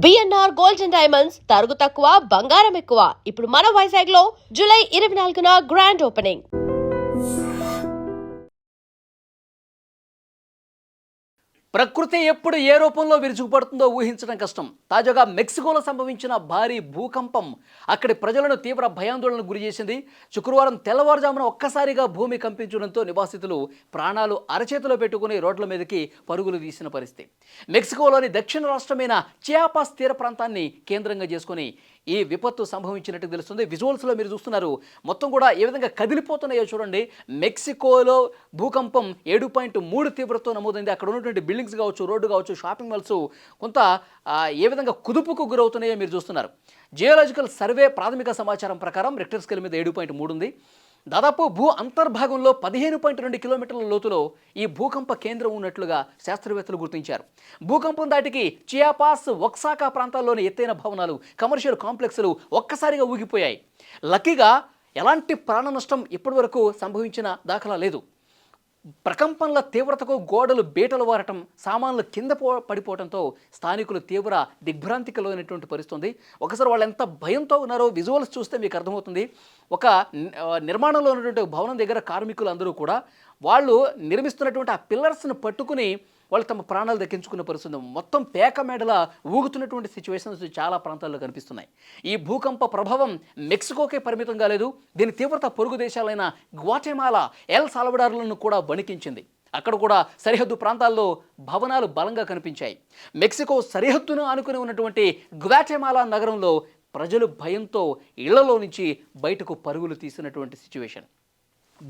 BNR gold and diamonds తరుగు తక్కువ బంగారం ఎక్కువ. ఇప్పుడు మన వైజాగ్ లో జూలై 24న గ్రాండ్ ఓపెనింగ్. ప్రకృతి ఎప్పుడు ఏ రూపంలో విరుచుకుపడుతుందో ఊహించడం కష్టం. తాజాగా మెక్సికోలో సంభవించిన భారీ భూకంపం అక్కడి ప్రజలను తీవ్ర భయాందోళనకు గురి చేసింది. శుక్రవారం తెల్లవారుజామున ఒక్కసారిగా భూమి కంపించడంతో నివాసితులు ప్రాణాలు అరచేతిలో పెట్టుకుని రోడ్ల మీదకి పరుగులు తీసిన పరిస్థితి. మెక్సికోలోని దక్షిణ రాష్ట్రమైన చియాపాస్ తీర ప్రాంతాన్ని కేంద్రంగా చేసుకుని ఈ విపత్తు సంభవించినట్టు తెలుస్తుంది. విజువల్స్లో మీరు చూస్తున్నారు, మొత్తం కూడా ఏ విధంగా కదిలిపోతున్నాయో చూడండి. మెక్సికోలో భూకంపం 7.3 తీవ్రతతో నమోదైంది. అక్కడ ఉన్నటువంటి బిల్డింగ్స్ కావచ్చు, రోడ్డు కావచ్చు, షాపింగ్ మాల్స్ కొంత ఏ విధంగా కుదుపుకు గురవుతున్నాయో మీరు చూస్తున్నారు. జియోలాజికల్ సర్వే ప్రాథమిక సమాచారం ప్రకారం రిక్టర్ స్కేల్ మీద 7.3 ఉంది. దాదాపు భూ అంతర్భాగంలో 15.2 కిలోమీటర్ల లోతులో ఈ భూకంప కేంద్రం ఉన్నట్లుగా శాస్త్రవేత్తలు గుర్తించారు. భూకంపం దాటికి చియాపాస్, ఒక్సాకా ప్రాంతాల్లోని ఎత్తైన భవనాలు, కమర్షియల్ కాంప్లెక్స్లు ఒక్కసారిగా ఊగిపోయాయి. లక్కీగా ఎలాంటి ప్రాణ నష్టం ఇప్పటివరకు సంభవించిన దాఖలా లేదు. ప్రకంపనల తీవ్రతకు గోడలు బీటలు వారటం, సామాన్లు కింద పడిపోవడంతో స్థానికులు తీవ్ర దిగ్భ్రాంతికి లోనైనటువంటి పరిస్థితుంది. ఒకసారి వాళ్ళు ఎంత భయంతో ఉన్నారో విజువల్స్ చూస్తే మీకు అర్థమవుతుంది. ఒక నిర్మాణంలో ఉన్నటువంటి భవనం దగ్గర కార్మికులు అందరూ కూడా వాళ్ళు నిర్మిస్తున్నటువంటి ఆ పిల్లర్స్ను పట్టుకుని వాళ్ళు తమ ప్రాణాలు దక్కించుకున్న పరిస్థితి. మొత్తం పేక మేడల ఊగుతున్నటువంటి సిచ్యువేషన్స్ చాలా ప్రాంతాల్లో కనిపిస్తున్నాయి. ఈ భూకంప ప్రభావం మెక్సికోకే పరిమితం కాలేదు. దీని తీవ్రత పొరుగు దేశాలైన గ్వాటెమాలా, ఎల్ సాల్వడార్లను కూడా వణికించింది. అక్కడ కూడా సరిహద్దు ప్రాంతాల్లో భవనాలు బలంగా కనిపించాయి. మెక్సికో సరిహద్దును ఆనుకుని ఉన్నటువంటి గ్వాటెమాలా నగరంలో ప్రజలు భయంతో ఇళ్లలో నుంచి బయటకు పరుగులు తీసినటువంటి సిచ్యువేషన్.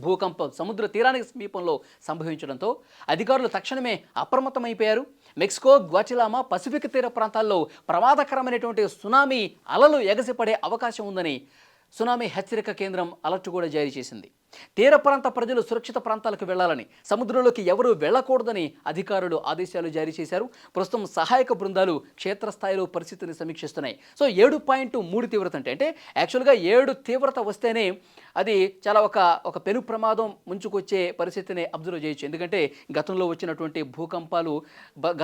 భూకంపం సముద్ర తీరానికి సమీపంలో సంభవించడంతో అధికారులు తక్షణమే అప్రమత్తమైపోయారు. మెక్సికో, గ్వాటెమాలా, పసిఫిక్ తీర ప్రాంతాల్లో ప్రమాదకరమైనటువంటి సునామీ అలలు ఎగసిపడే అవకాశం ఉందని సునామీ హెచ్చరిక కేంద్రం అలర్ట్ కూడా జారీ చేసింది. తీర ప్రాంత ప్రజలు సురక్షిత ప్రాంతాలకు వెళ్లాలని, సముద్రంలోకి ఎవరూ వెళ్లకూడదని అధికారులు ఆదేశాలు జారీ చేశారు. ప్రస్తుతం సహాయక బృందాలు క్షేత్రస్థాయిలో పరిస్థితిని సమీక్షిస్తున్నాయి. సో 7.3 తీవ్రత అంటే యాక్చువల్గా 7 తీవ్రత వస్తేనే అది చాలా ఒక పెను ప్రమాదం ముంచుకొచ్చే పరిస్థితిని అబ్జర్వ్ చేయొచ్చు. ఎందుకంటే గతంలో వచ్చినటువంటి భూకంపాలు,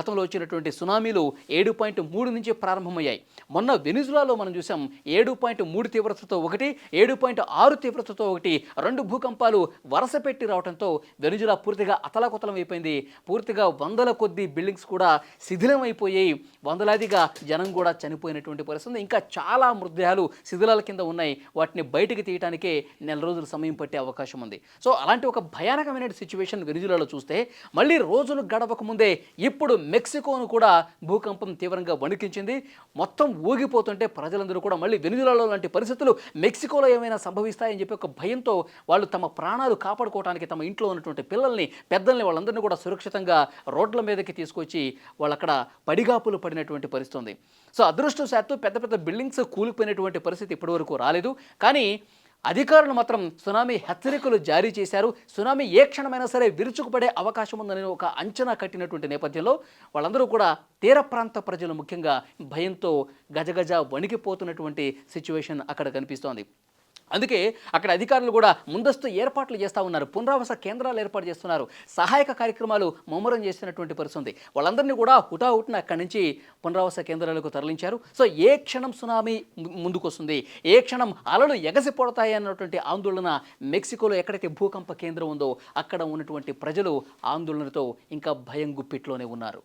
గతంలో వచ్చినటువంటి సునామీలు 7.3 నుంచి ప్రారంభమయ్యాయి. మొన్న వెనిజులాలో మనం చూసాం 7.3 తీవ్రతతో ఒకటి, 7.6 తీవ్రతతో ఒకటి, 2 భూకంపాలు వరుస పెట్టి రావడంతో వెనిజులా పూర్తిగా అతలాకుతలం అయిపోయింది. పూర్తిగా వందల కొద్ది బిల్డింగ్స్ కూడా శిథిలం అయిపోయాయి. వందలాదిగా జనం కూడా చనిపోయినటువంటి పరిస్థితి. ఇంకా చాలా మృతదేహాలు శిథిలాల కింద ఉన్నాయి. వాటిని బయటికి తీయడానికే నెల రోజులు సమయం పట్టే అవకాశం ఉంది. సో అలాంటి ఒక భయానకమైన సిచ్యువేషన్ వెనిజులాలో చూస్తే, మళ్ళీ రోజులు గడవక ముందే ఇప్పుడు మెక్సికోను కూడా భూకంపం తీవ్రంగా వణికించింది. మొత్తం ఊగిపోతుంటే ప్రజలందరూ కూడా మళ్ళీ వెనిజులాలో లాంటి పరిస్థితులు మెక్సికోలో ఏమైనా సంభవిస్తాయని చెప్పి ఒక భయంతో వాళ్ళు తమ ప్రాణాలు కాపాడుకోవడానికి తమ ఇంట్లో ఉన్నటువంటి పిల్లల్ని, పెద్దల్ని, వాళ్ళందరినీ కూడా సురక్షితంగా రోడ్ల మీదకి తీసుకొచ్చి వాళ్ళు అక్కడ పడిగాపులు పడినటువంటి పరిస్థితి ఉంది. సో అదృష్టవశాత్తు పెద్ద పెద్ద బిల్డింగ్స్ కూలిపోయినటువంటి పరిస్థితి ఇప్పటివరకు రాలేదు. కానీ అధికారులు మాత్రం సునామీ హెచ్చరికలు జారీ చేశారు. సునామీ ఏ క్షణమైనా సరే విరుచుకుపడే అవకాశం ఉందని ఒక అంచనా కట్టినటువంటి నేపథ్యంలో వాళ్ళందరూ కూడా తీర ప్రాంత ప్రజలు ముఖ్యంగా భయంతో గజగజ వణికిపోతున్నటువంటి సిచ్యువేషన్ అక్కడ కనిపిస్తోంది. అందుకే అక్కడ అధికారులు కూడా ముందస్తు ఏర్పాట్లు చేస్తూ ఉన్నారు. పునరావాస కేంద్రాలు ఏర్పాటు చేస్తున్నారు. సహాయక కార్యక్రమాలు ముమ్మరం చేసినటువంటి పరిస్థితి. వాళ్ళందరినీ కూడా హుటాహుటిన అక్కడి నుంచి పునరావాస కేంద్రాలకు తరలించారు. సో ఏ క్షణం సునామీ ముందుకొస్తుంది, ఏ క్షణం అలలు ఎగసిపడతాయి అన్నటువంటి ఆందోళన మెక్సికోలో ఎక్కడైతే భూకంప కేంద్రం ఉందో అక్కడ ఉన్నటువంటి ప్రజలు ఆందోళనతో ఇంకా భయం గుప్పిట్లోనే ఉన్నారు.